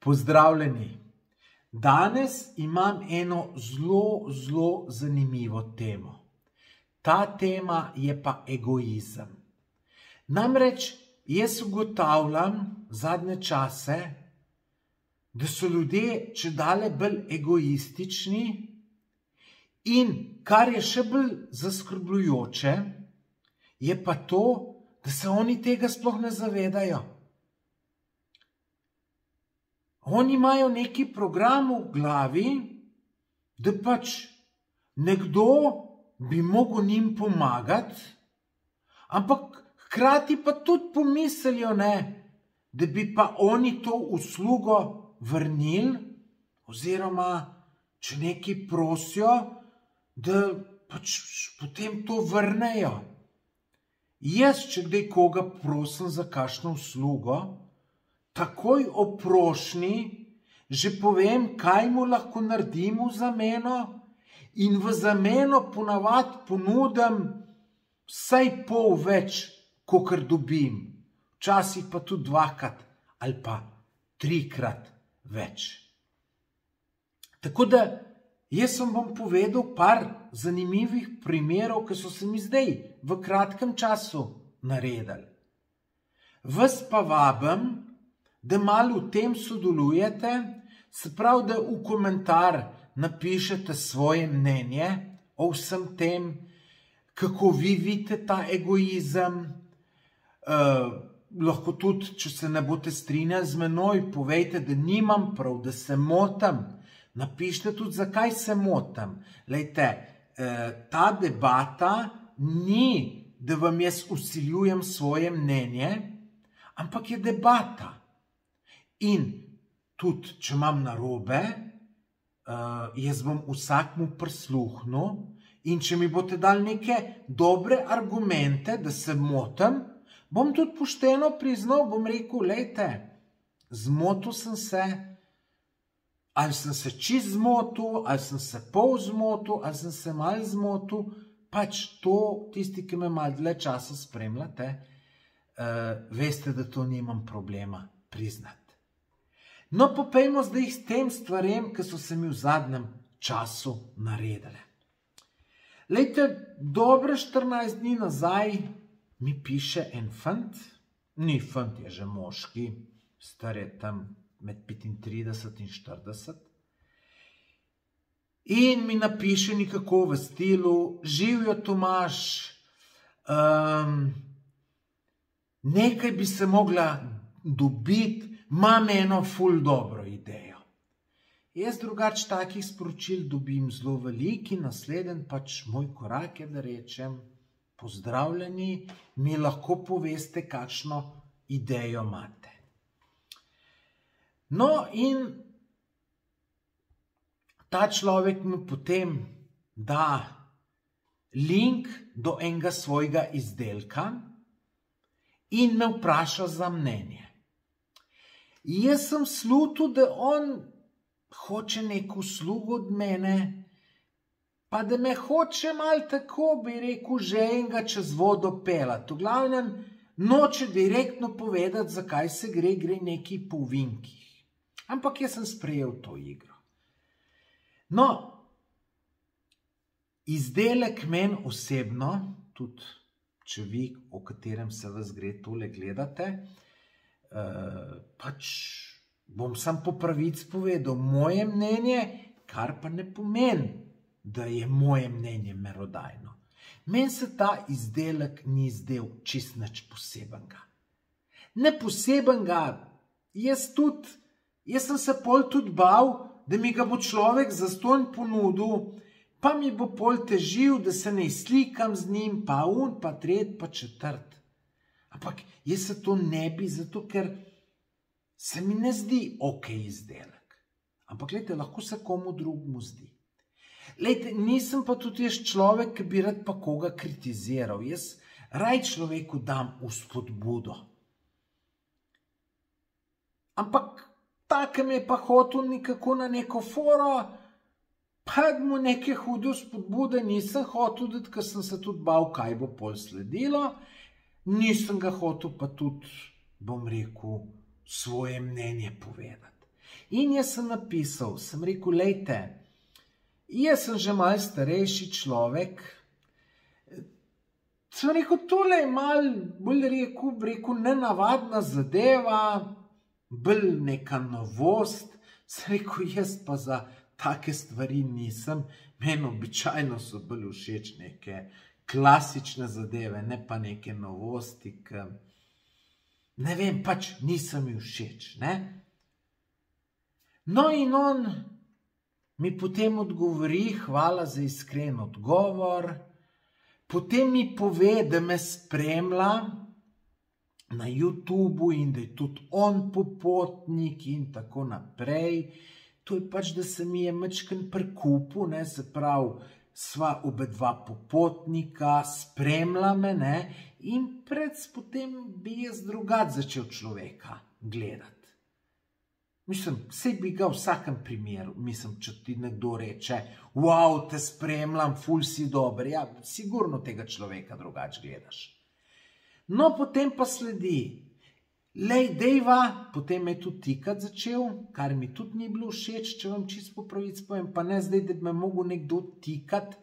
Pozdravljeni. Danes imam eno zelo zanimivo temo. Ta tema je pa egoizem. Namreč jaz ugotavljam zadnje čase, da so ljudje čedalje bolj egoistični in kar je še bolj zaskrbljujoče, je pa to, da se oni tega sploh ne zavedajo. Oni imajo neki program v glavi, da pač nekdo bi mogel njim pomagati, ampak hkrati pa tudi pomislijo, da bi pa oni to uslugo vrnili, oziroma če nekaj prosijo, da pač potem to vrnejo. Jaz, če kdaj koga prosim za kakšno uslugo, takoj o prošnji že povem, kaj mu lahko naredim v zameno, in v zameno ponavadi ponudim vsaj pol več, kakor dobim. Včasih pa tudi dvakrat ali pa trikrat več. Tako da jaz vam bom povedal par zanimivih primerov, ki so se mi zdaj v kratkem času naredili. Vas pa vabim, da malo v tem sodelujete, se pravi, da v komentar napišete svoje mnenje o vsem tem, kako vi vidite ta egoizem. Lahko tudi, če se ne boste strinjali z menoj, povejte, da nimam prav, da se motim. Napišite tudi, zakaj se motim. Glejte, ta debata ni, da vam jaz vsiljujem svoje mnenje, ampak je debata. In tudi, če imam narobe, jaz bom vsakmu prisluhnil, in če mi boste dali neke dobre argumente, da se motim, bom tudi pošteno priznal, bom rekel, glejte, zmotil sem se, ali sem se čisto zmotil, ali sem se pol zmotil, ali sem se malo zmotil, pač to, tisti, ki me malo dlje časa spremljate, veste, da to nimam problema priznati. No, pa pojdimo zdaj s tem stvarem, ki so se mi v zadnjem času naredile. Glejte, dobre 14 dni nazaj mi piše en fant, ni fant, je že moški, star je tam med 35 in 40, in mi napiše nekako v stilu: "Živjo, Tomaž, nekaj bi se mogla dobiti, imam eno ful dobro idejo." Jaz drugače takih sporočil dobim zelo veliko in naslednji pač moj korak je, da rečem: "Pozdravljeni, mi lahko poveste, kakšno idejo imate." No, in ta človek mi potem da link do enega svojega izdelka in me vpraša za mnenje. Jaz sem slutil, da on hoče neko uslugo od mene, pa da me hoče malo tako, bi rekel, že enega čez vodo peljati. V glavnem, noče direktno povedati, zakaj se gre nekaj po ovinkih. Ampak jaz sem sprejel to igro. No, izdelek meni osebno, tudi če vi, o katerem se vas gre tole gledate, pač bom sam po pravici povedal moje mnenje, kar pa ne pomeni, da je moje mnenje merodajno. Meni se ta izdelek ni zdel čist nič posebenega. Ne posebenega, jaz sem se pol tudi bal, da mi ga bo človek zastonj ponudil, pa mi bo pol težil, da se ne slikam z njim, pa un, pa tret, pa četrt. Ampak jaz se to ne bi, zato ker se mi ne zdi ok izdelek. Ampak gledajte, lahko se komu drugmu zdi. Gledajte, nisem pa tudi jaz človek, ki bi rad pa koga kritiziral. Jaz raj človeku dam vzpodbudo. Ampak takem je pa hotel nekako na neko foro, pa mu neke hude vzpodbude nisem hotel dati, ker sem se tudi bal, kaj bo pol sledilo. Nisem ga hotel pa tudi, bom rekel, svoje mnenje povedati. In jaz sem napisal, sem rekel, lejte, jaz sem že malo starejši človek, sem rekel, tole je malo, bolj rekel, nenavadna zadeva, bolj neka novost, sem rekel, jaz pa za take stvari nisem, meni običajno so bolj všeč neke klasične zadeve, ne pa neke novosti, ki, ne vem, pač nisem mi všeč, ne. No in on mi potem odgovori, hvala za iskren odgovor, potem mi pove, da me spremlja na YouTubu in da je tudi on popotnik in tako naprej. To je pač, da se mi je majčkeno prikupil, ne, se pravi, sva obedva popotnika, spremlja me, ne, in potem bi jaz drugače začel človeka gledati. Mislim, saj bi ga v vsakem primeru, mislim, če ti nekdo reče, wow, te spremljam, ful si dober, ja, sigurno tega človeka drugače gledaš. No, potem pa sledi, lej, dejva, potem me je tudi tikati začel, kar mi tudi ni bilo všeč, če vam čisto po pravici povem, pa ne zdaj, da bi me mogel nekdo tikati,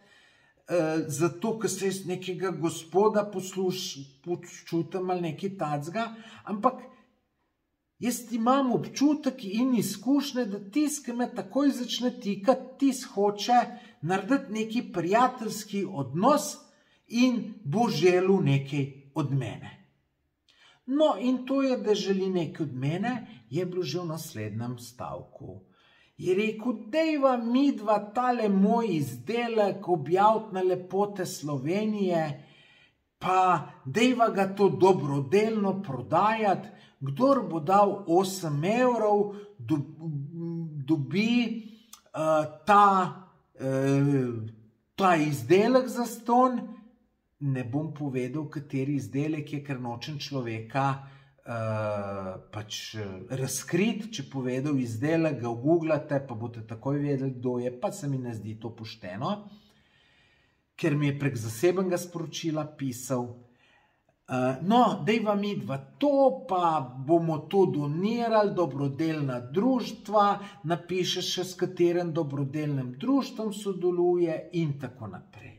zato, ker se jaz nekega gospoda počutim ali nekaj tacga, ampak jaz imam občutek in izkušnje, da tis, ki me takoj začne tikati, tis hoče narediti neki prijateljski odnos in bo želel nekaj od mene. No, in to je, da želi nekaj od mene, je bilo že v naslednjem stavku. Je rekel, dejva midva tale moj izdelek objaviti na Lepote Slovenije, pa dejva ga to dobrodelno prodajati, kdor bo dal 8 evrov, dobi ta izdelek zastonj. Ne bom povedal, kateri izdelek je, ker nočem človeka pač razkriti. Če povedal izdelek, ga googlate, pa boste takoj vedeli, kdo je, pa se mi ne zdi to pošteno, ker mi je prek zasebnega sporočila pisal. No, dejva midva to, pa bomo to donirali, dobrodelna društva, napiše še s katerim dobrodelnim društvom sodeluje in tako naprej.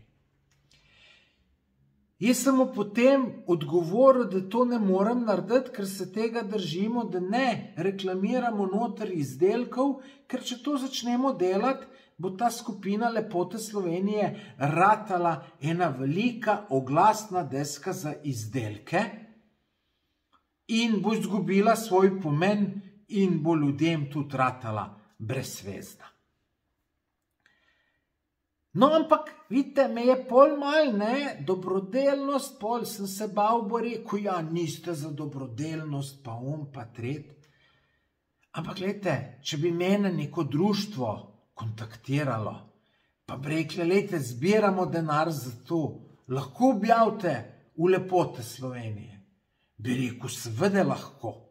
Jaz sem mu potem odgovoril, da to ne morem narediti, ker se tega držimo, da ne reklamiramo noter izdelkov, ker če to začnemo delati, bo ta skupina Lepote Slovenije ratala ena velika oglasna deska za izdelke in bo izgubila svoj pomen in bo ljudem tudi ratala brezvezna. No, ampak, vidite, me je pol mal, ne, dobrodelnost, pol sem se bal, bo rekel, ja, niste za dobrodelnost, pa pa tret. Ampak, gledajte, če bi mene neko društvo kontaktiralo, pa bi rekli, gledajte, zbiramo denar za to, lahko objavite v Lepote Slovenije. Bi rekel, seveda lahko.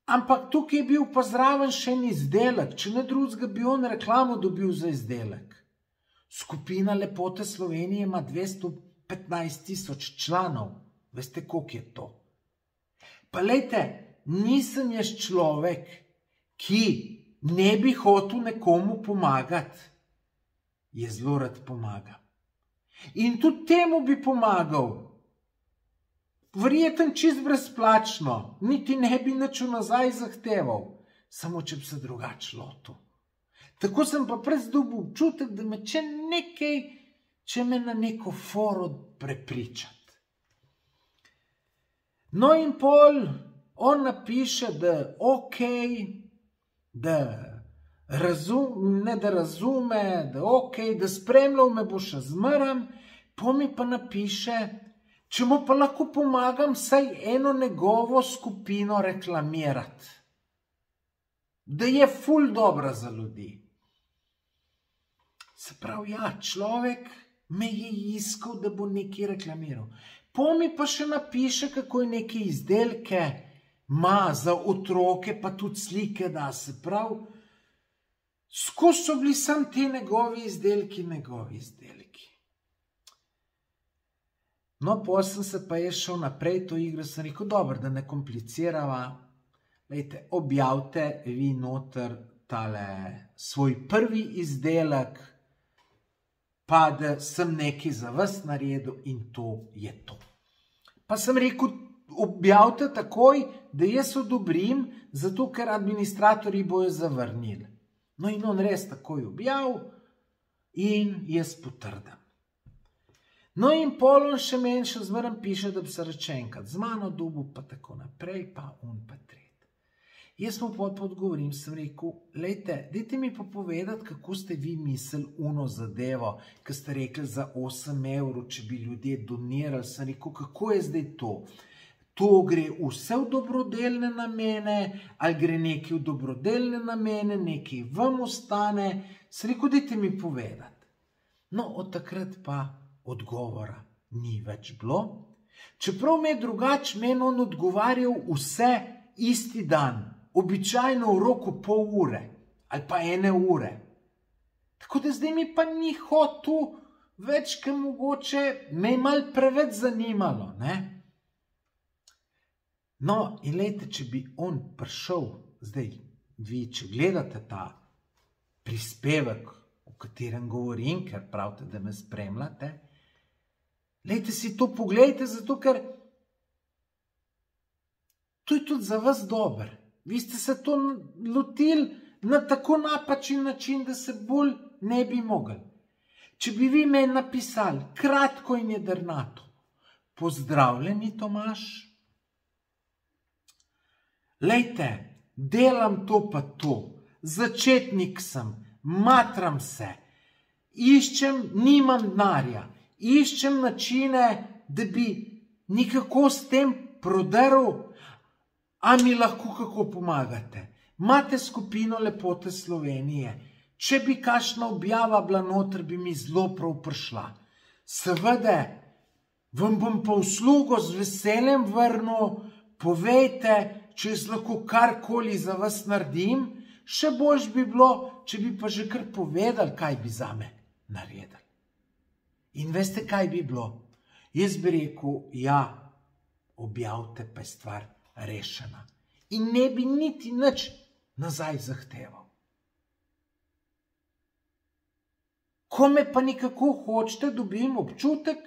Ampak tukaj je bil pa zraven še en izdelek, če ne drugega bi on reklamo dobil za izdelek. Skupina Lepote Slovenije ima 215.000 članov. Veste, koliko je to? Pa lejte, nisem jaz človek, ki ne bi hotel nekomu pomagati. Jaz zelo rad pomagam. In tudi temu bi pomagal. Verjetno čist brezplačno, niti ne bi nič nazaj zahteval, samo če bi se drugače lotil. Tako sem pa prej dobil občutek, da me če me na neko foro prepričati. No in pol on napiše, da okej, da razume, da okej, da spremljal me bo še zmeraj, pol mi pa napiše, če mu pa lahko pomagam vsaj eno njegovo skupino reklamirati. Da je ful dobra za ljudi. Se pravi, ja, človek me je iskal, da bo nekaj reklamiral. Pol mi pa še napiše, kako je neke izdelke ima za otroke, pa tudi slike da. Se pravi, skozi so bili samo ti njegovi izdelki. No, potem sem se pa jaz šel naprej to igro, sem rekel, dobro, da ne komplicirava, Lejte, objavite vi noter tale svoj prvi izdelek, pa da sem nekaj za vas naredil in to je to. Pa sem rekel, objavite takoj, da jaz odobrim, zato ker administratorji bojo zavrnili. No in on res takoj objavil in jaz potrdim. No in pol on še meni še zmeraj piše, da bi se reče enkrat z mano dobil, pa tako naprej, pa on pa tret. Jaz mu pa odgovorim, sem rekel, lejte, dajte mi pa povedati, kako ste vi mislili uno zadevo, ki ste rekli za 8 €, če bi ljudje donirali. Sem rekel, kako je zdaj to? To gre vse v dobrodelne namene, ali gre nekaj v dobrodelne namene, nekaj vam ostane. Sem rekel, dajte mi povedati. No, od takrat pa odgovora ni več bilo. Čeprav me je drugače, meni on odgovarjal vse isti dan. Običajno v roku pol ure ali pa 1 ure. Tako da zdaj mi pa ni hotel več, ker mogoče me je malo preveč zanimalo, ne? No, in lejte, če bi on prišel, zdaj vi, če gledate ta prispevek, o katerem govorim, ker pravite, da me spremljate, lejte si to pogledajte, zato ker to je tudi za vas dober. Vi ste se to lotili na tako napačen način, da se bolj ne bi mogli. Če bi vi meni napisali kratko in jedrnato, pozdravljeni Tomaž, lejte, delam to pa to, začetnik sem, matram se, iščem, nimam denarja, iščem načine, da bi nekako s tem prodrl. A mi lahko kako pomagate? Imate skupino Lepote Slovenije. Če bi kakšna objava bila noter, bi mi zelo prav prišla. Seveda, vam bom pa uslugo z veseljem vrnil, povejte, če jaz lahko karkoli za vas naredim, še boljš bi bilo, če bi pa že kar povedali, kaj bi zame naredili. In veste, kaj bi bilo? Jaz bi rekel, ja, objavite, pa je stvar rešena. In ne bi niti nič nazaj zahteval. Ko me pa nekako hočete, dobim občutek,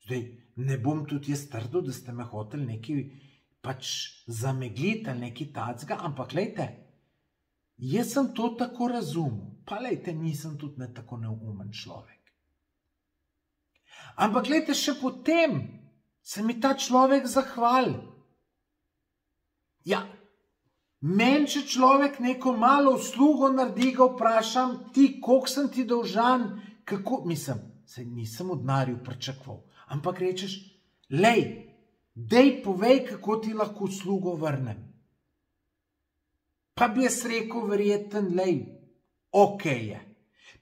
zdaj ne bom tudi jaz trdil, da ste me hoteli nekaj pač zamegliti ali nekaj tacga, ampak lejte, jaz sem to tako razumel, pa lejte, nisem tudi ne tako neumen človek. Ampak lejte, še potem se mi ta človek zahvali. Ja, meni, če človek neko malo uslugo naredi, ga vprašam, ti, koliko sem ti dolžan, kako, mislim, saj nisem v denarju pričakoval, ampak rečeš, lej, dej povej, kako ti lahko uslugo vrnem. Pa bi jaz rekel, verjeten, lej, okej je.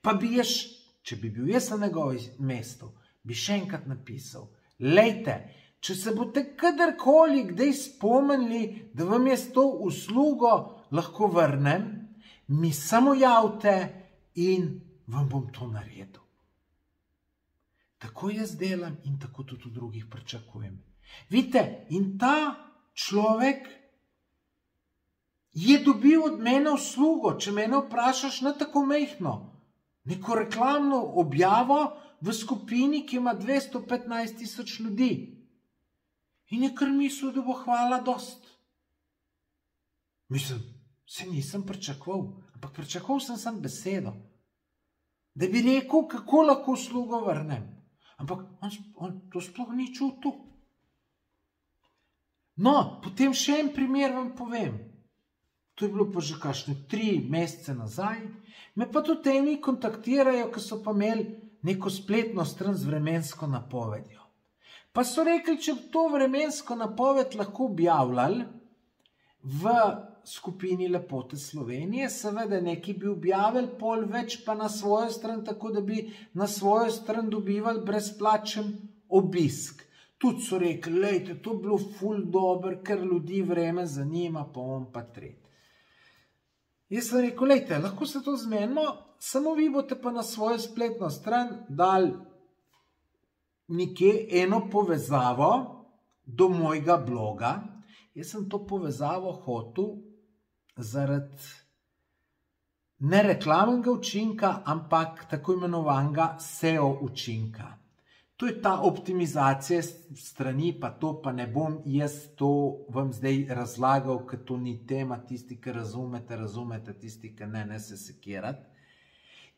Pa bi jaz, če bi bil jaz na njegovem mestu, bi še enkrat napisal, lejte, če se boste kadarkoli kdaj spomnili, da vam jaz to uslugo lahko vrnem, mi samo javite in vam bom to naredil. Tako jaz delam in tako tudi v drugih pričakujem. Vidite, in ta človek je dobil od mene uslugo, če mene vprašaš, ne tako majhno, neko reklamno objavo v skupini, ki ima 215 000 ljudi. In je kar mislil, da bo hvala dost. Mislim, se nisem pričakoval, ampak pričakoval sem besedo. Da bi rekel, kako lahko uslugo vrnem. Ampak on to sploh ni čutil. No, potem še en primer vam povem. To je bilo pa že kakšne 3 mesece nazaj. Me pa tudi eni kontaktirajo, ki so pa imeli neko spletno stran z vremensko napovedjo. Pa so rekli, če to vremensko napoved lahko objavljali v skupini Lepote Slovenije, seveda nekaj bi objavili, pol več pa na svojo stran, tako da bi na svojo stran dobivali brezplačen obisk. Tudi so rekli, lejte, to bilo ful dober, ker ljudi vreme zanima, pa on pa tret. Jaz sem rekel, lejte, lahko se to zmenimo, samo vi boste pa na svojo spletno stran dali nekje eno povezavo do mojega bloga, Jaz sem to povezavo hotel zaradi ne reklamnega učinka, ampak tako imenovanega SEO učinka. To je ta optimizacija strani, pa to pa ne bom jaz to vam zdaj razlagal, ker to ni tema, tisti, ki razumete, tisti, ki ne se sekirati.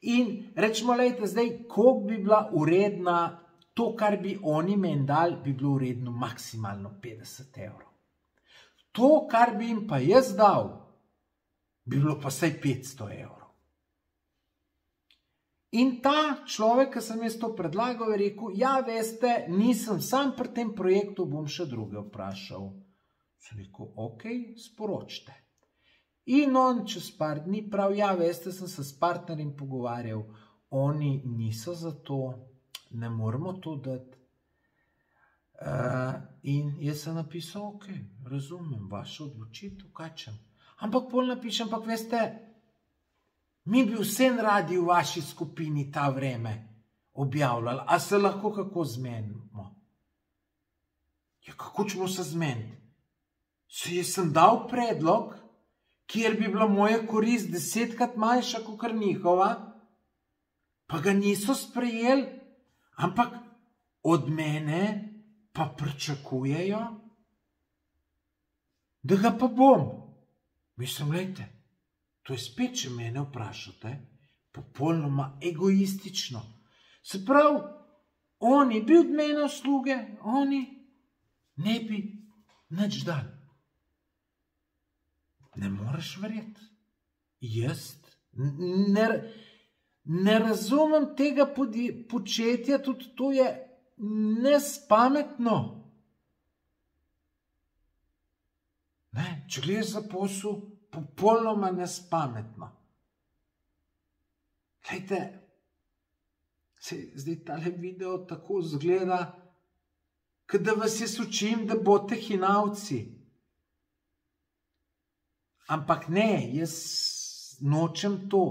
In rečemo, lejte, zdaj, koliko bi bila uredna, to, kar bi oni meni dali, bi bilo uredno maksimalno 50 evrov. To, kar bi jim pa jaz dal, bi bilo pa vsaj 500 evrov. In ta človek, ki sem jaz to predlagal, je rekel, ja, veste, nisem sam pri tem projektu, bom še druge vprašal. Sem rekel, ok, sporočite. In on čez par dni prav, ja, veste, sem se s partnerjem pogovarjal, oni niso za to, ne moramo to dati. In jaz sem napisal, ok, razumem vašo odločitev, kaj čem. Ampak pol napišem, ampak veste, mi bi vsem radi v vaši skupini ta vreme objavljali, a se lahko kako zmenimo? Ja, kako ćemo se zmeniti? Jaz sem dal predlog, kjer bi bila moja korist 10krat manjša kot njihova, pa ga niso sprejeli, ampak od mene pa pričakujejo, da ga pa bom. Mislim, lejte, to je spet, če mene vprašate, popolnoma egoistično. Se pravi, oni bi od mene usluge, oni ne bi nič dali. Ne moreš verjeti. Jaz ne razumem tega početja, tudi to je nespametno. Ne, če gledaš za posel, popolnoma nespametno. Glejte, zdaj tale video tako zgleda, kot da vas jaz učim, da boste hinavci. Ampak ne, jaz nočem to.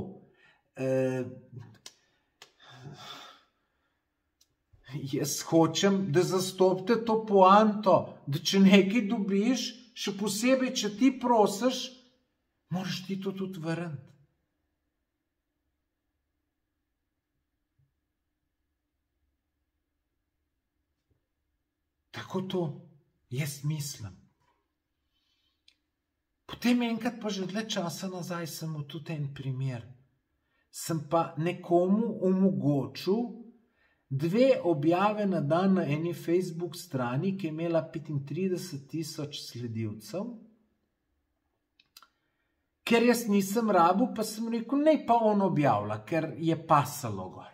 Jaz hočem, da zastopite to poanto, da če nekaj dobiš, še posebej, če ti prosiš, moraš ti to tudi vrniti. Tako to jaz mislim. Potem enkrat pa že dlje časa nazaj sem tudi en primer. Sem pa nekomu omogočil 2 objave na dan na eni Facebook strani, ki je imela 35.000 sledilcev. Ker jaz nisem rabil, pa sem rekel, ne pa on objavlja, ker je pasalo gor.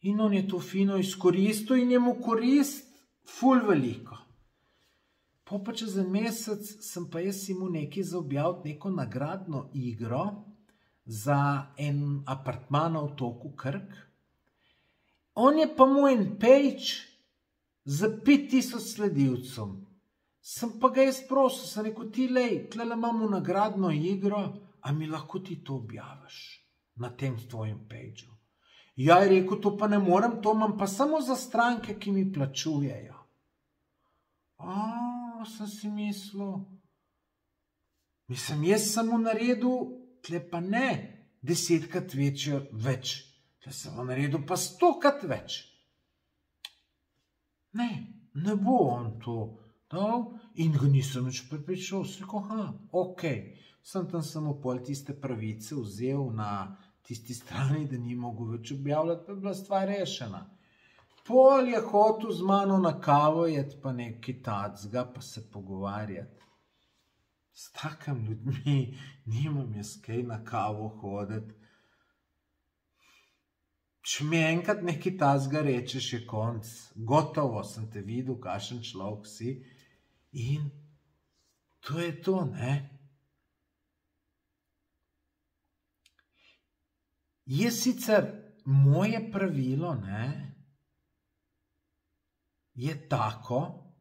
In on je to fino izkoristil in je mu korist ful veliko. Pa čez en mesec sem pa jaz imel nekaj za objaviti, neko nagradno igro za en apartman na otoku Krk. On je pa mu en page za 5000 sledilcev. Sem pa ga jaz prosil, sem rekel, ti lej, tlele imamo nagradno igro, a mi lahko ti to objaviš na tem tvojem pageu. Ja, je rekel, to pa ne morem, to imam pa samo za stranke, ki mi plačujejo. Sem si mislil, mislim, jaz sem mu naredil, tle pa ne 10krat več, tle sem mu naredil pa 100krat več. Ne bo on to dal in ga nisem več prepričal, sem rekel, ok, sem tam samo pol tiste pravice vzel na tisti strani, da ni mogel več objavljati, pa je bila stvar rešena. Pol je hotel z mano na kavo jeti, pa nekaj tacga, pa se pogovarjati. S takim ljudmi nimam jaz kaj na kavo hoditi. Če mi enkrat nekaj tacga rečeš, je konc. Gotovo sem te videl, kakšen človek si. In to je to, ne? Je sicer moje pravilo, ne, je tako,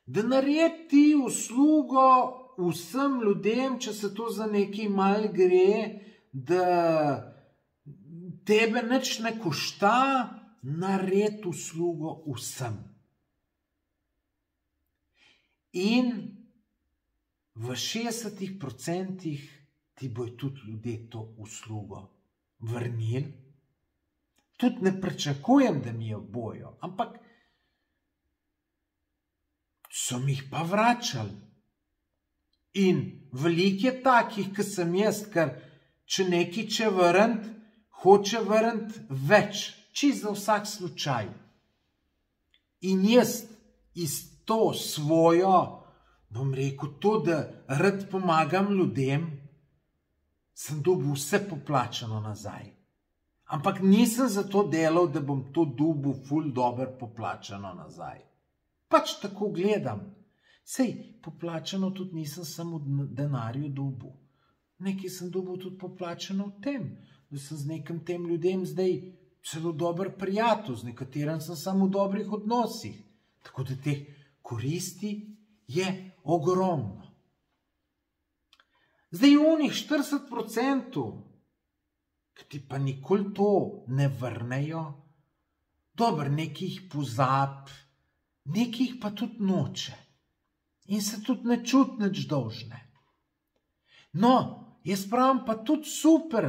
da naredi ti uslugo vsem ljudem, če se to za nekaj malo gre, da tebe nič ne košta, naredi uslugo vsem. In v 60% ti bojo tudi ljudje to uslugo vrnili. Tudi ne pričakujem, da mi jo bojo, ampak so mi jih pa vračali. In veliko je takih, ki sem jaz, ker če nekaj če vrniti, hoče vrniti več, čisto za vsak slučaj. In jaz iz to svojo, bom rekel, to, da rad pomagam ljudem, sem dobil vse poplačano nazaj. Ampak nisem za to delal, da bom to dobil ful dobro poplačano nazaj. Pač tako gledam. Sej, poplačano tudi nisem samo v denarju dobil. Nekaj sem dobil tudi poplačano v tem, da sem z nekim tem ljudem zdaj celo dober prijatelj, z nekaterim sem samo v dobrih odnosih. Tako da teh koristi je ogromno. Zdaj unih 40%, ki ti pa nikoli to ne vrnejo, dobro, nekaj jih pozab, nekaj jih pa tudi noče. In se tudi ne čuti nič dolžne. No, jaz pravim pa tudi super,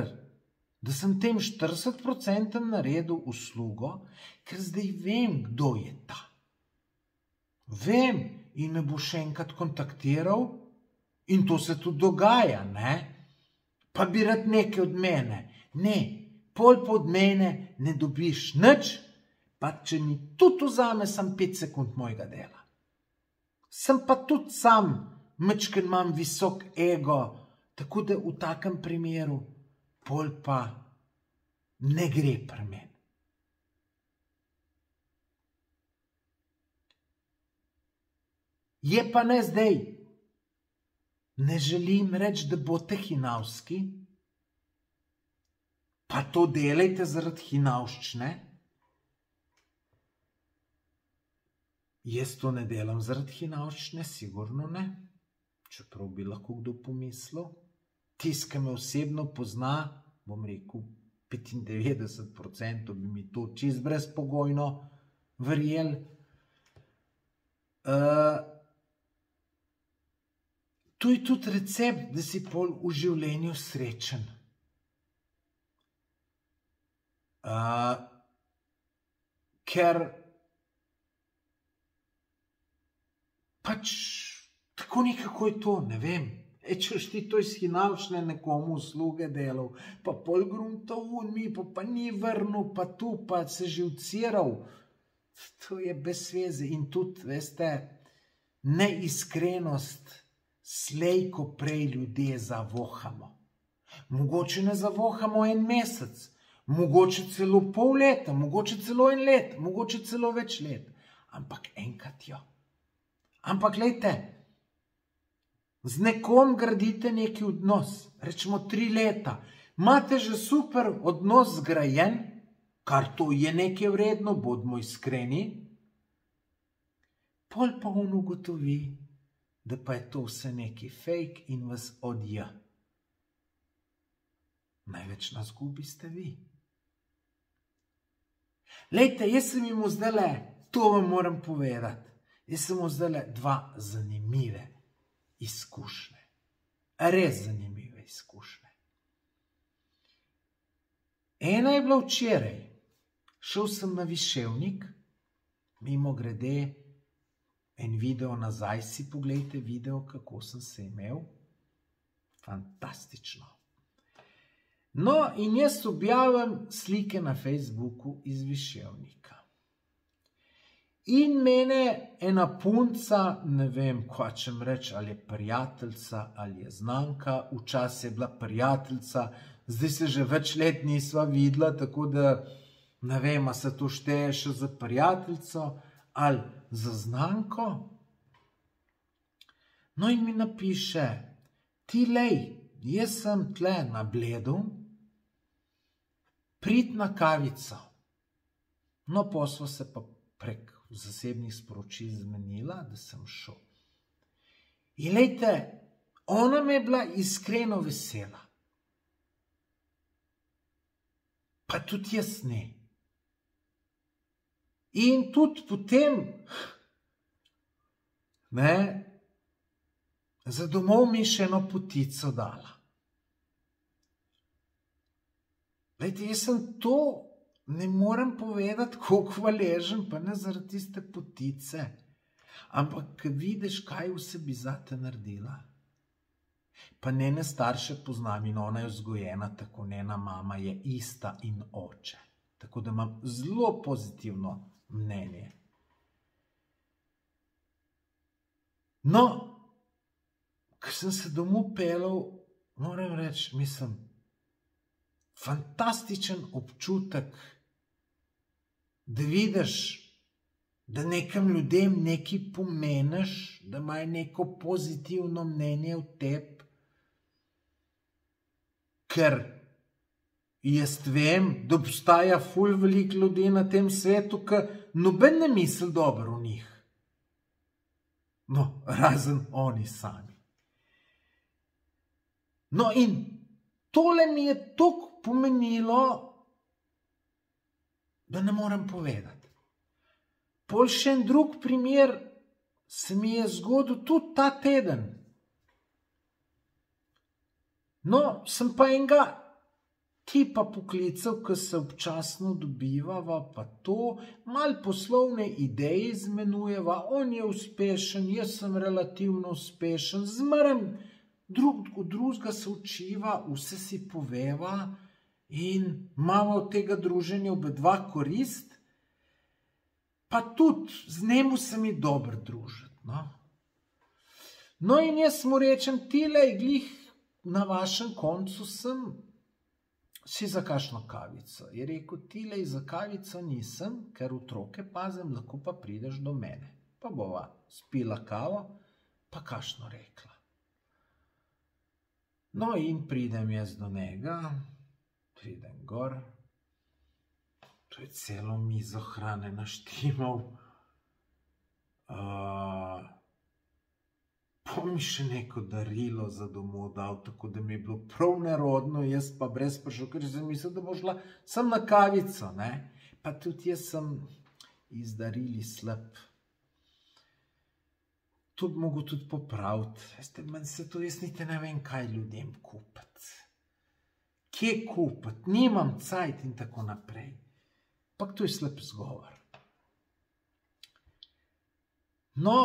da sem tem 40% naredil uslugo, ker zdaj vem, kdo je ta. Vem in me bo še enkrat kontaktiral in to se tudi dogaja, ne? Pa bi rad nekaj od mene. Ne, pol pa od mene ne dobiš nič, pa če mi tudi vzame sam 5 sekund mojega dela. Sem pa tudi sam, majčkeno imam visok ego, tako da v takem primeru pol pa ne gre pri meni. Je pa ne zdaj. Ne želim reči, da boste hinavski, pa to delajte zaradi hinavščine. Jaz to ne delam zaradi hinavščine, sigurno ne, čeprav bi lahko kdo pomislil. Tisti, ki me osebno pozna, bom rekel, 95% bi mi to čisto brezpogojno verjel. To je tudi recept, da si pol v življenju srečen. Ker pač tako nekako je to, ne vem. Češ ti to iz hinavščine nekomu usluge delal, pa pol gruntov mi, pa ni vrnil, pa tu, pa se živciral. To je brez veze in tudi, veste, neiskrenost slej ko prej ljudje zavohamo. Mogoče ne zavohamo en mesec, mogoče celo pol leta, mogoče celo en let, mogoče celo več let, ampak enkrat jo. Ampak glejte, z nekom gradite neki odnos, rečemo 3 leta, imate že super odnos zgrajen, kar to je nekaj vredno, bodimo iskreni, pol pa on ugotovi, da pa je to vse neki fake in vas odja. Največ na zgubi ste vi. Lejte, jaz sem jim zdajle, to vam moram povedati, jaz sem zdajle 2 zanimive izkušnje. Res zanimive izkušnje. Ena je bila včeraj. Šel sem na Viševnik, mimogrede, en video nazaj si poglejte video, kako sem se imel. Fantastično. No, in jaz objavim slike na Facebooku iz Viševnika. In mene ena punca, ne vem, kva čem reči, ali je prijateljica, ali je znanka, včasih je bila prijateljica, zdaj se že več let nisva videla, tako da ne vem, a se to šteje še za prijateljico ali za znanko. No in mi napiše, ti lej, jaz sem tle na Bledu, prid na kavico. No, posla se pa prek zasebnih sporočil zmenila, da sem šel. In lejte, ona me je bila iskreno vesela. Pa tudi jaz ne. In tudi potem, ne, za domov mi še eno potico dala. Glejte, jaz sem to, ne morem povedati, koliko hvaležen, pa ne zaradi tiste potice, ampak ko vidiš, kaj vse bi zate naredila. Pa njene starše poznam in ona je vzgojena, tako njena mama je ista in oče. Tako da imam zelo pozitivno mnenje. No, ko sem se domov peljal, moram reči, mislim, fantastičen občutek, da vidiš, da nekim ljudem nekaj pomeniš, da imajo neko pozitivno mnenje o tebi, ker jaz vem, da obstaja ful veliko ljudi na tem svetu, ki noben ne misli dobro o njih. No, razen oni sami. No, in tole mi je toliko pomenilo, da ne morem povedati. Pol še en drug primer se mi je zgodil tudi ta teden. No, sem pa enega tipa poklical, ki se občasno dobivava, pa to, malo poslovne ideje izmenujeva, on je uspešen, jaz sem relativno uspešen, zmeraj drugega se učiva, vse si poveva in imamo od tega druženja obedva korist, pa tudi z njemu se mi dobro družiti. No in jaz mu rečem, tile, glih na vašem koncu sem, si za kakšno kavico. Je rekel, tile za kavico nisem, ker otroke pazim, lahko pa prideš do mene. Pa bova spila kavo, pa kakšno rekla. No in pridem jaz do njega, pridem gor, to je celo mizo hrane naštimal, pa mi še neko darilo za domov dal, tako da mi je bilo prav nerodno, jaz pa brez prišel, ker sem mislil, da bo šla sem na kavico, ne? Pa tudi jaz sem iz darili slab. To bi mogel tudi popraviti. Veste, meni se to, jaz niti ne vem, kaj ljudem kupiti. Kje kupiti? Nimam cajt in tako naprej. Pa to je slab zgovor. No,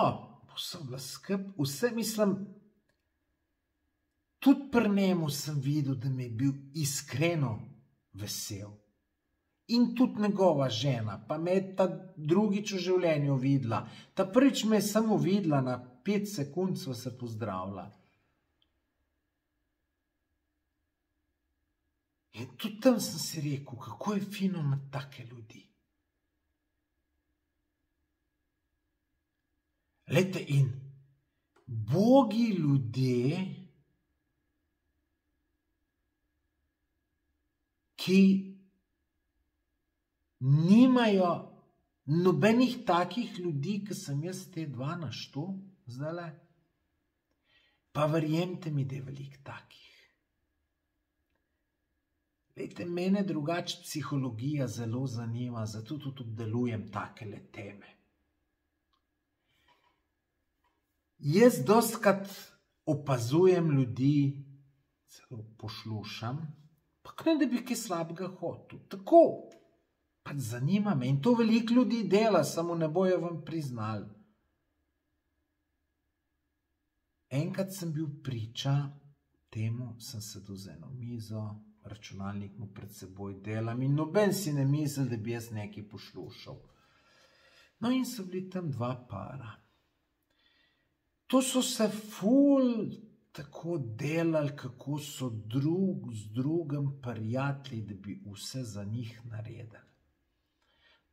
vse bila skrb, vse mislim, tudi pri njemu sem videl, da mi je bil iskreno vesel. In tudi njegova žena, pa me je ta drugič v življenju videla. Ta prvič me je samo videla, na 5 sekund sva se pozdravila. In tudi tam sem si rekel, kako je fino imeti take ljudi. Glejte, in bogi ljudje, ki nimajo nobenih takih ljudi, ki sem jaz te dva naštel zdajle, pa verjemite mi, da je veliko takih. Glejte, mene drugače psihologija zelo zanima, zato tudi obdelujem takele teme. Jaz dostikrat opazujem ljudi, celo poslušam, pa ne da bi kaj slabega hotel. Tako, pač zanima me in to veliko ljudi dela, samo ne bojo vam priznali. Enkrat sem bil priča temu, sem sedel za eno mizo, računalnik mu pred seboj delam in noben si ne misli, da bi jaz nekaj poslušal. No in so bili tam dva para. To so se ful tako delali, kako so drug z drugim prijatelji, da bi vse za njih naredili.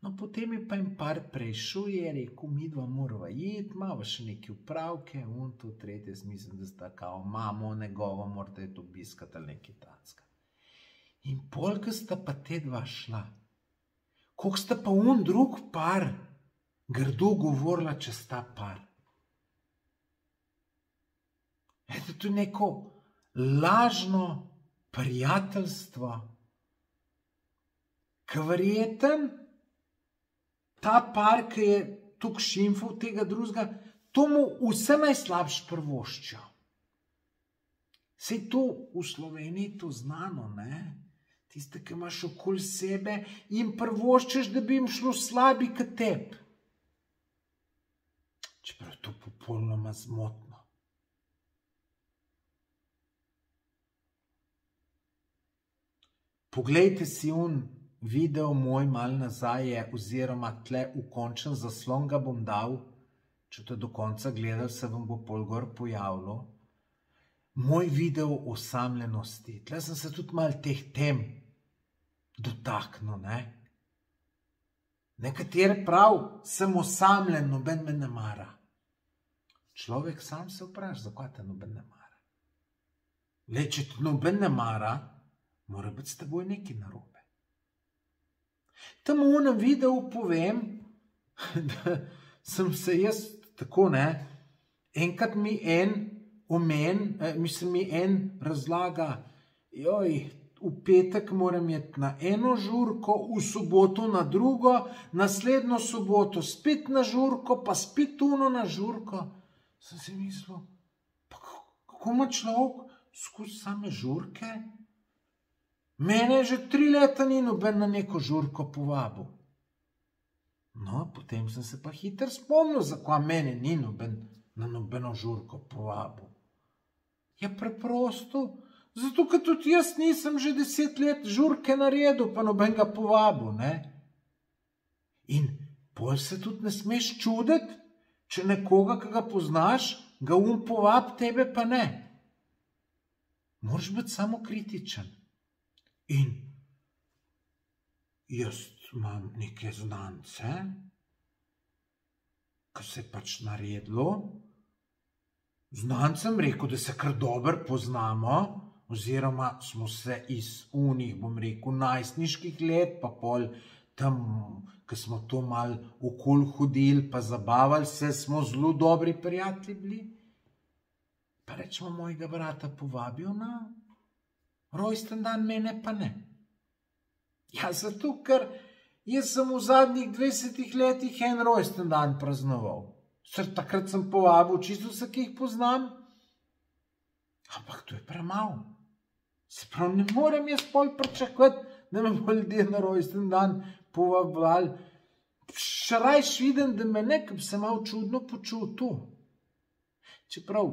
No, potem je pa en par prišel, je rekel, midva morava iti, imava še neke upravke, on to tretje, mislim, da sta kao mamo njegovo, morda je to obiskati ali nekaj tacka. In pol, ko sta pa te dva šla, koliko sta pa on drug par grdo govorila čez ta par. Eto, to je neko lažno prijateljstvo, ki verjeten, ta par, ki je tukaj šimfal tega drugega, to mu vse najslabše privoščijo. Sej to v Sloveniji to znano, ne? Tiste, ki imaš okoli sebe in prvoščeš, da bi jim šlo slabi kot tebi. Čeprav je to popolnoma zmotno. Poglejte si video moj mal nazaj je, oziroma tle v končen zaslon ga bom dal, če to do konca gledal, se vam bo pol gor pojavilo. Moj video o osamljenosti. Tle sem se tudi mal teh tem dotaknil, ne? Nekatere prav, sem osamljen, noben me ne mara. Človek sam se vpraša, zakaj te noben ne mara. Le, če te noben ne mara, mora biti s teboj nekaj narobe. Tam v onem videu povem, da sem se jaz tako, ne, enkrat mi en razlaga, joj, v petek moram iti na eno žurko, v soboto na drugo, naslednjo soboto spet na žurko, pa spet na žurko. Sem si mislil, pa kako ima človek skozi same žurke? Mene že 3 leta ni noben na neko žurko povabil. No, potem sem se pa hitro spomnil, zakaj mene ni noben na nobeno žurko povabil. Ja, preprosto, zato, ker tudi jaz nisem že 10 let žurke naredil, pa nobenega povabil, ne? In pol se tudi ne smeš čuditi, če nekoga, ki ga poznaš, ga povab, tebe pa ne. Moraš biti samo kritičen. In jaz imam neke znance, ki se je pač naredilo. Znancem rekel, da se kar dobro poznamo, oziroma smo se iz unih, bom rekel, najstniških let, pa pol tam, ko smo to mal okoli hodili, pa zabavali se, smo zelo dobri prijatelji bili. Pa rečemo, mojega brata povabijo na rojsten dan, mene pa ne. Ja, zato, ker jaz sem v zadnjih 20 letih en rojsten dan praznoval. Takrat sem povabil čisto vse, ki jih poznam. Ampak to je premalo. Se pravi, ne morem jaz pol pričakovati, da me bo ljudje na rojsten dan povabili. Še rajš vidim, da me ne, ker bi se malo čudno počutil. Čeprav,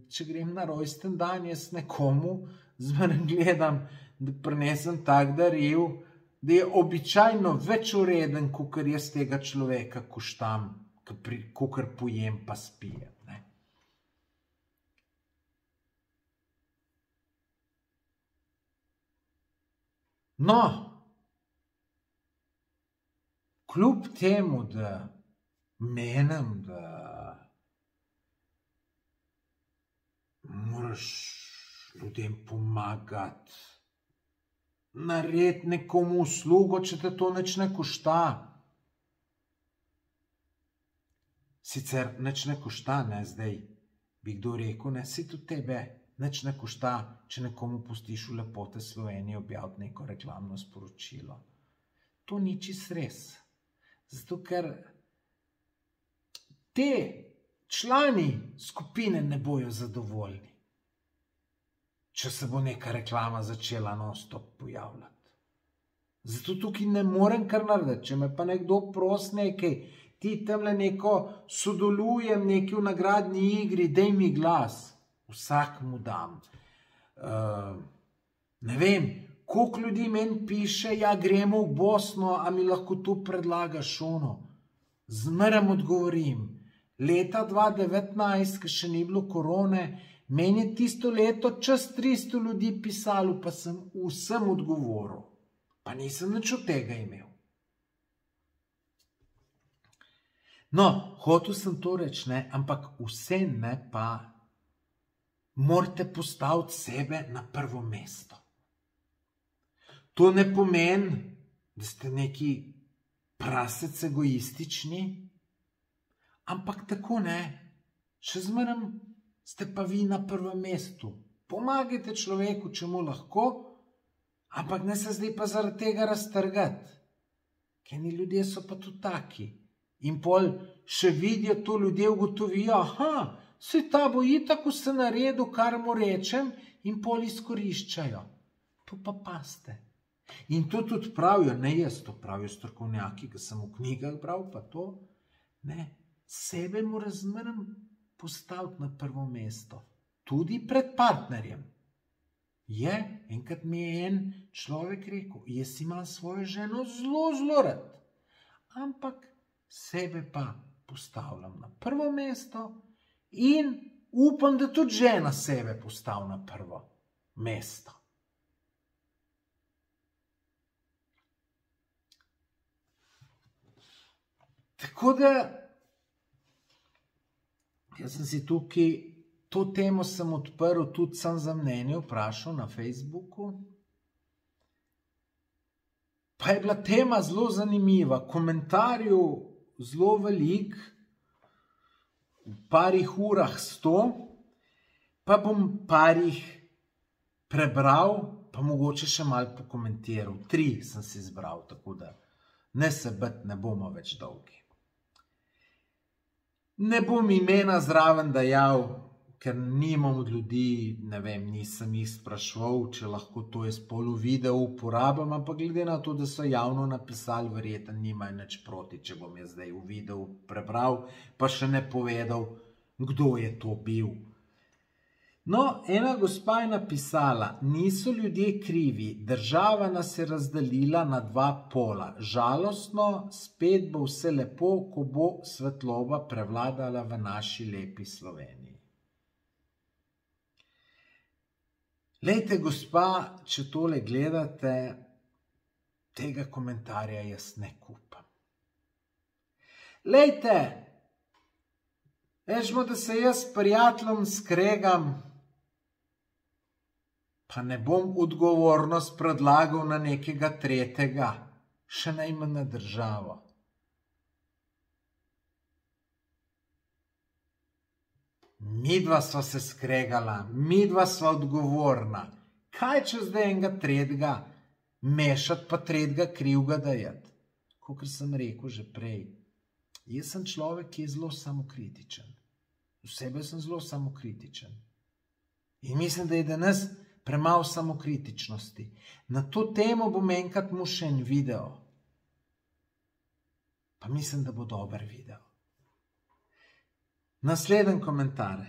če grem na rojsten dan, jaz nekomu zmeraj gledam, da prinesem tak daril, da je običajno več ureden, kakor jaz tega človeka koštam, kakor pojem pa spijem. No, kljub temu, da menim, da moraš ljudem pomagati, narediti nekomu uslugo, če te to nič ne košta. Sicer nič ne košta, ne, zdaj bi kdo rekel, ne, si tudi tebe nič ne košta, če nekomu pustiš v Lepote Slovenije objaviti neko reklamno sporočilo. To ni čisto res. Zato, ker te člani skupine ne bojo zadovoljni, če se bo neka reklama začela non-stop pojavljati. Zato tukaj ne morem kar narediti. Če me pa nekdo prosi nekaj, ti tamle neko sodelujem, nekaj v nagradni igri, daj mi glas. Vsak mu dam. Ne vem, koliko ljudi meni piše, ja, gremo v Bosno, a mi lahko tu predlagaš ono. Zmeraj odgovorim. Leta 2019, ko še ni bilo korone, meni je tisto leto čez 300 ljudi pisalo, pa sem vsem odgovoril. Pa nisem nič od tega imel. No, hotel sem to reči, ne, ampak vse ne, pa morate postaviti sebe na prvo mesto. To ne pomeni, da ste neki prasec egoistični, ampak tako ne, še zmeraj ste pa vi na prvem mestu. Pomagajte človeku, če mu lahko, ampak ne se zdaj pa zaradi tega raztrgati. Ker ljudje so pa tudi taki. In pol še vidijo to, ljudje ugotovijo, aha, se ta bo itak vse naredil, kar mu rečem, in pol izkoriščajo. To pa paste. In to tudi pravijo, ne jaz, to pravijo strokovnjaki, ki sem v knjigah bral, pa to, ne, sebe mora zmeraj postaviti na prvo mesto. Tudi pred partnerjem. Enkrat mi je en človek rekel, jaz imam svojo ženo zelo, zelo rad, ampak sebe pa postavljam na prvo mesto in upam, da tudi žena sebe postavi na prvo mesto. Tako da, jaz sem si tukaj, to temo sem odprl, tudi sem za mnenje vprašal na Facebooku. Pa je bila tema zelo zanimiva, komentarjev zelo velik, v parih urah 100, pa bom parih prebral, pa mogoče še malo pokomentiral. 3 sem si izbral, tako da ne se bati, ne bomo več dolgi. Ne bom imena zraven dajal, ker nimam od ljudi, ne vem, nisem jih spraševal, če lahko to jaz pol v videu uporabim, ampak glede na to, da so javno napisali, verjetno nimajo nič proti, če bom jaz zdaj v videu prebral, pa še ne povedal, kdo je to bil. No, ena gospa je napisala, niso ljudje krivi, država nas je razdelila na 2 pola. Žalostno, spet bo vse lepo, ko bo svetloba prevladala v naši lepi Sloveniji. Lejte, gospa, če tole gledate, tega komentarja jaz ne kupam. Lejte, vešmo, da se jaz s prijateljem skregam, pa ne bom odgovornost predlagal na nekega tretjega, še najmanj na državo. Midva sva se skregala, midva sva odgovorna. Kaj če zdaj enega tretjega mešati, pa tretjega krivega dajati? Kakor sem rekel že prej, jaz sem človek, ki je zelo samokritičen. V sebi sem zelo samokritičen. In mislim, da je danes premalo samokritičnosti. Na to temo bom enkrat mu še en video. Pa mislim, da bo dober video. Naslednji komentar.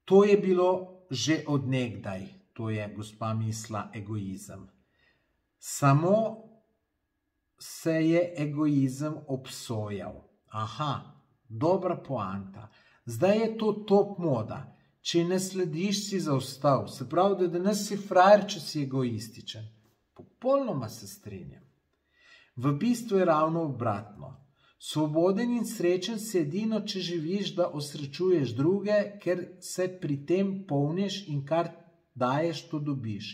To je bilo že od nekdaj. To je gospa misla egoizem. Samo se je egoizem obsojal. Aha, dobra poanta. Zdaj je to top moda. Če ne slediš, si zaostal. Se pravi, da danes si frajer, če si egoističen. Popolnoma se strinjam. V bistvu je ravno obratno. Svoboden in srečen si edino, če živiš, da osrečuješ druge, ker se pri tem polniš in kar daješ, to dobiš.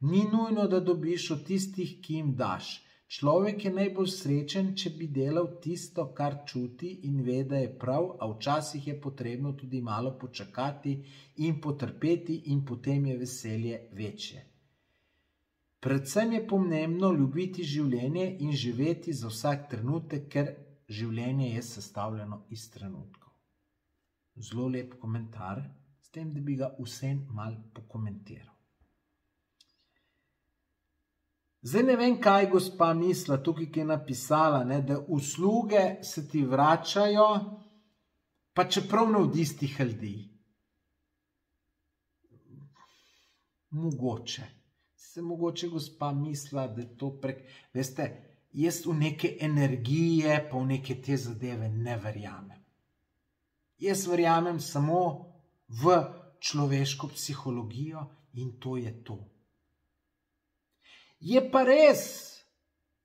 Ni nujno, da dobiš od tistih, ki jim daš. Človek je najbolj srečen, če bi delal tisto, kar čuti in ve, da je prav, a včasih je potrebno tudi malo počakati in potrpeti in potem je veselje večje. Predvsem je pomembno ljubiti življenje in živeti za vsak trenutek, ker življenje je sestavljeno iz trenutkov. Zelo lep komentar, s tem, da bi ga vsem malo pokomentiral. Zdaj ne vem, kaj gospa misla tukaj, ki je napisala, ne, da usluge se ti vračajo, pa čeprav ne od istih ljudi. Mogoče. Se mogoče gospa misla, da je to prek... Veste, jaz v neke energije, pa v neke te zadeve ne verjamem. Jaz verjamem samo v človeško psihologijo in to je to. Je pa res,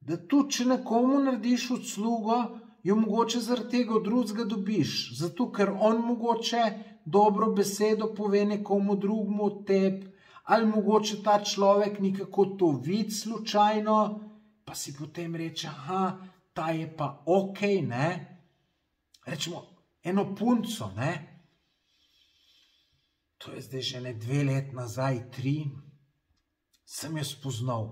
da tudi, če nekomu narediš uslugo, jo mogoče zaradi tega od drugega dobiš. Zato, ker on mogoče dobro besedo pove nekomu drugemu od tebi, ali mogoče ta človek nekako to vidi slučajno, pa si potem reče, aha, ta je pa okej, ne. Rečemo, eno punco, ne. To je zdaj že ne 2 let nazaj, 3, sem jo spoznal.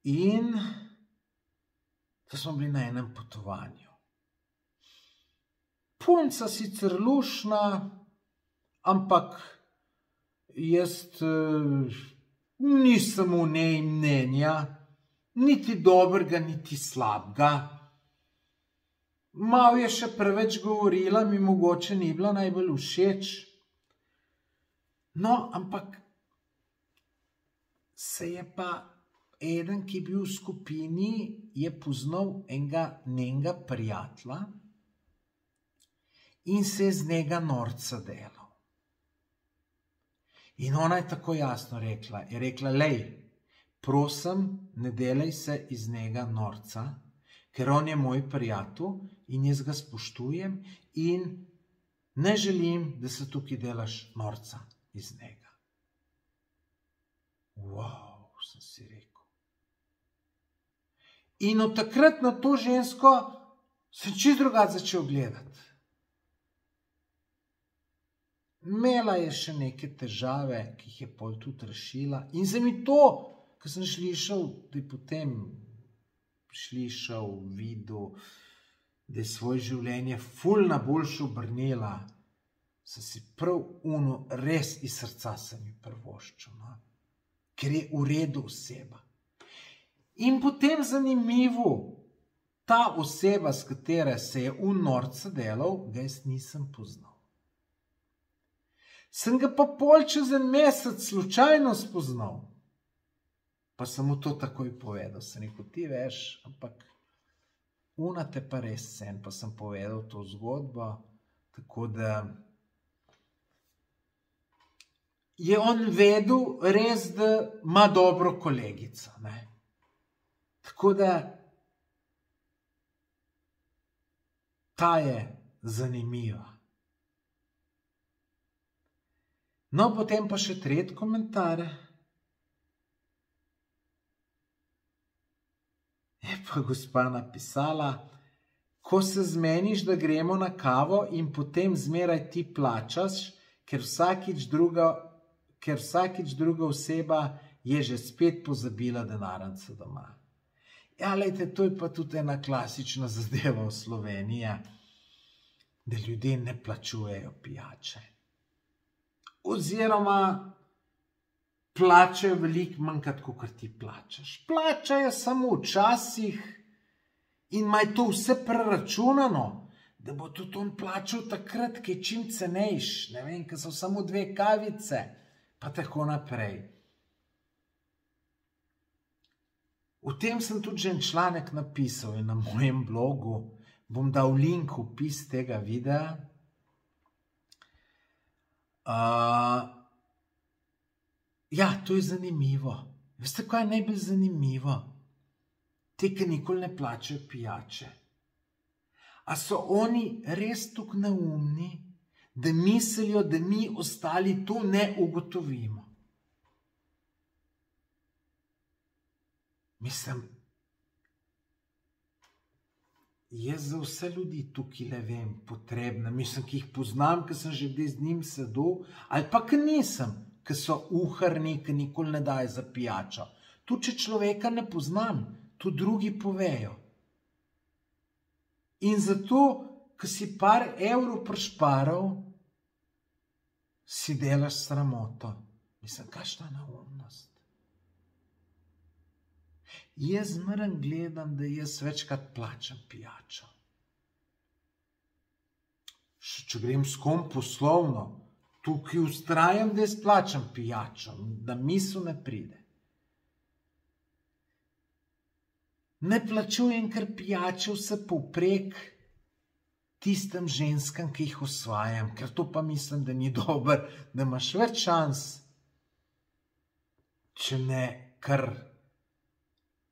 In to smo bili na enem potovanju. punca sicer lušna, ampak jaz nisem v njej mnenja, niti dobrega, niti slabega. Malo je še preveč govorila, mi mogoče ni bila najbolj všeč. No, ampak se je pa eden, ki je bil v skupini, je poznal enega njenega prijatelja in se je z njega norca delal. In ona je tako jasno rekla, lej, prosim, ne delaj se iz njega norca, ker on je moj prijatelj in jaz ga spoštujem in ne želim, da se tukaj delaš norca iz njega. Wow, sem si rekel. In od takrat na to žensko sem čisto drugače začel gledati. Imela je še neke težave, ki jih je pol tudi rešila. In se mi to, ko sem slišal, da je potem videl, da je svoje življenje ful na boljše obrnila, sem si prav res iz srca se mi privoščil, no? Ker je v redu oseba. In potem zanimivo, ta oseba, s katera se je norca delal, ga jaz nisem poznal. Sem ga pa pol čez en mesec slučajno spoznal. Pa sem mu to takoj povedal. Sem rekel, ti veš, ampak te pa res sen. Pa sem povedal to zgodbo, tako da je on vedel res, da ima dobro kolegico, ne. Tako da ta je zanimiva. No, potem pa še tretji komentar. Je pa gospa napisala, ko se zmeniš, da gremo na kavo in potem zmeraj ti plačaš, ker vsakič druga oseba je že spet pozabila denarnico doma. Ja, lejte, to je pa tudi ena klasična zadeva v Sloveniji, da ljudje ne plačujejo pijače. Oziroma plačajo veliko manjkrat, kot ti plačaš. Plačajo samo včasih in imajo to vse preračunano, da bo tudi on plačal takrat, ki je čim cenejš, ne vem, ker so samo 2 kavice, pa tako naprej. O tem sem tudi že en članek napisal in na mojem blogu bom dal link v opis tega videa. Ja, to je zanimivo. Veste, kaj je najbolj zanimivo? Te, ki nikoli ne plačajo pijače. A so oni res tako neumni, da mislijo, da mi ostali to ne ugotovimo? Mislim, jaz za vse ljudi tukaj le vem, potrebne, mislim, ki jih poznam, ki sem že kdaj z njim sedel, ali pa ki nisem, ki so uharni, ki nikoli ne dajo za pijačo. Tudi če človeka ne poznam, to drugi povejo. In zato, ko si par evrov prišparal, si delaš sramoto. Mislim, kakšna neumnost. Jaz zmeraj gledam, da jaz večkrat plačam pijačo. Še če grem s kom poslovno, tukaj vztrajam, da jaz plačam pijačo, da misel ne pride. Ne plačujem kar pijače vse povprek tistem ženskam, ki jih osvajam, ker to pa mislim, da ni dobro, da imaš več šans, če ne kar,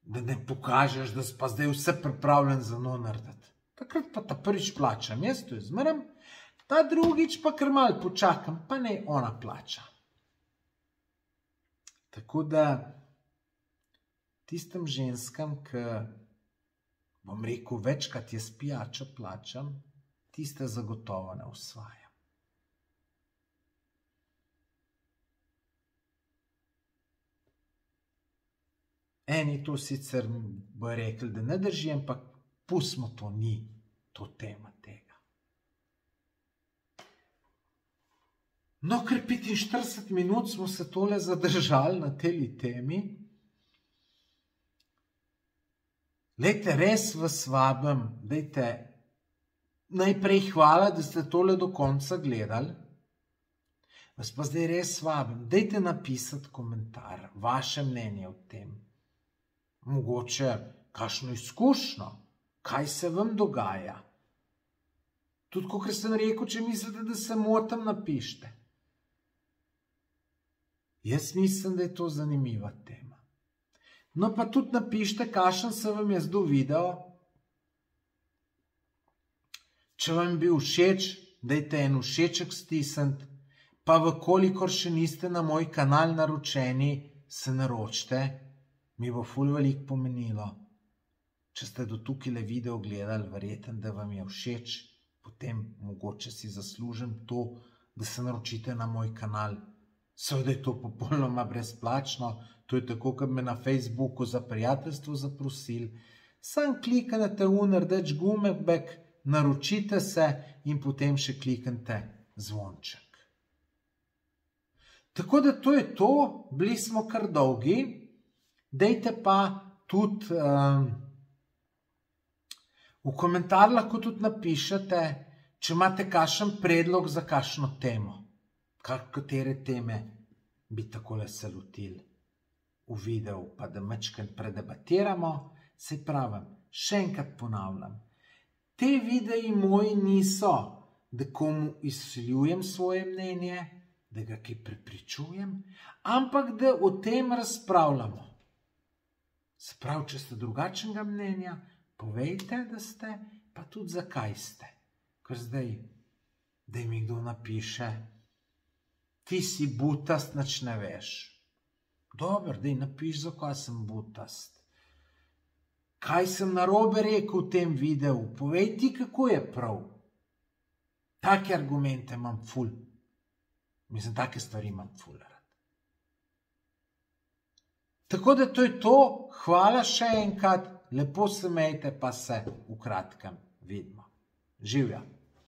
da ne pokažeš, da si pa zdaj vse pripravljen za njo narediti. Takrat pa ta prvič plačam, jaz to izmerim, ta drugič pa kar malo počakam, pa naj ona plača. Tako da tistem ženskam, ki, bom rekel, večkrat jaz pijačo plačam, tiste zagotovo ne osvajam. Eni to sicer bo rekli, da ne drži, ampak pustimo, to ni to tema tega. No, ker 45 minut smo se tole zadržali na tej temi. Lejte, res vas vabim, dajte, najprej hvala, da ste tole do konca gledali. Vas pa zdaj res vabim, dajte napisati komentar, vaše mnenje o tem. Mogoče kakšno izkušnjo, kaj se vam dogaja. Tudi, kot sem rekel, če mislite, da se motim, napišite. Jaz mislim, da je to zanimiva tema. No, pa tudi napišite, kakšen se vam je zdel video. Če vam je bil všeč, dajte en všeček stisniti, pa vkolikor še niste na moj kanal naročeni, se naročite. Mi bo ful veliko pomenilo. Če ste do tukaj video gledali, verjetno, da vam je všeč, potem mogoče si zaslužim to, da se naročite na moj kanal. Seveda je to popolnoma brezplačno, to je tako, kot me na Facebooku za prijateljstvo zaprosili. Sam kliknete rdeč gumbek, naročite se in potem še kliknite zvonček. Tako da to je to, bili smo kar dolgi. Dajte pa tudi v komentar lahko tudi napišete, če imate kakšen predlog za kakšno temo. Katere teme bi takole se lotili v videu, pa da majčkeno predebatiramo. Saj pravim, še enkrat ponavljam, te videi moji niso, da komu izsiljujem svoje mnenje, da ga kaj prepričujem, ampak da o tem razpravljamo. Se pravi, če ste drugačnega mnenja, povejte, da ste, pa tudi zakaj ste. Ker zdaj, da mi kdo napiše, ti si butast, nič ne veš. Dobro, daj napiš, zakaj sem butast. Kaj sem narobe rekel v tem videu? Povej ti, kako je prav. Take argumente imam ful. Mislim, take stvari imam ful rad. Tako da to je to. Hvala še enkrat. Lepo se imejte, pa se v kratkem vidimo. Živja.